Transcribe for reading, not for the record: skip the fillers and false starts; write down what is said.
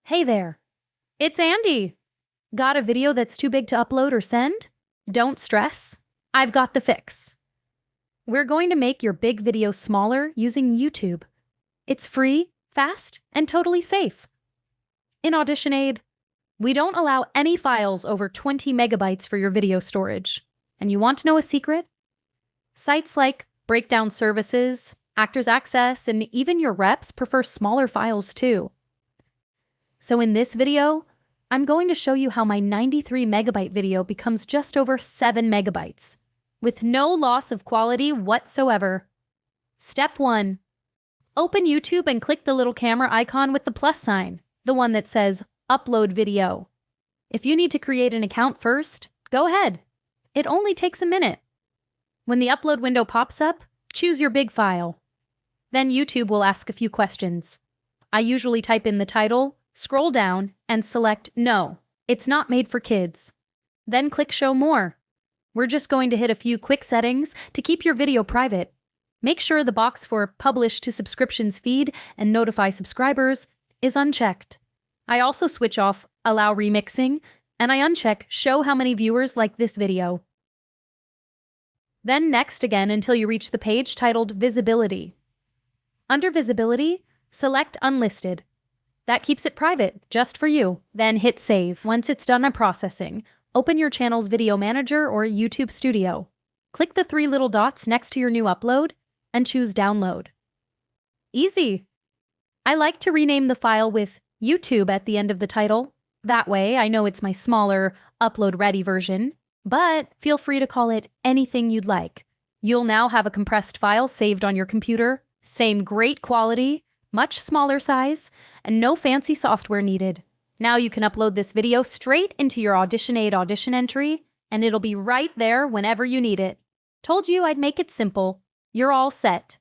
Hey there, it's Andy. Got a video that's too big to upload or send? Don't stress, I've got the fix. We're going to make your big video smaller using YouTube. It's free, fast, and totally safe. In AuditionAid, we don't allow any files over 20 megabytes for your video storage. And you want to know a secret? Sites like Breakdown Services, Actors Access, and even your reps prefer smaller files too. So in this video, I'm going to show you how my 93 megabyte video becomes just over 7 megabytes, with no loss of quality whatsoever. Step 1. Open YouTube and click the little camera icon with the plus sign, the one that says Upload Video. If you need to create an account first, go ahead. It only takes a minute. When the upload window pops up, choose your big file. Then YouTube will ask a few questions. I usually type in the title, scroll down, and select No, it's not made for kids. Then click Show More. We're just going to hit a few quick settings to keep your video private. Make sure the box for Publish to Subscriptions feed and Notify Subscribers is unchecked. I also switch off Allow Remixing, and I uncheck Show How Many Viewers Like This Video. Then next again until you reach the page titled Visibility. Under Visibility, select Unlisted. That keeps it private, just for you. Then hit Save. Once it's done processing, open your channel's Video Manager or YouTube Studio. Click the 3 little dots next to your new upload and choose Download. Easy! I like to rename the file with YouTube at the end of the title. That way, I know it's my smaller, upload-ready version, but feel free to call it anything you'd like. You'll now have a compressed file saved on your computer, same great quality, much smaller size, and no fancy software needed. Now you can upload this video straight into your AuditionAid audition entry, and it'll be right there whenever you need it. Told you I'd make it simple. You're all set.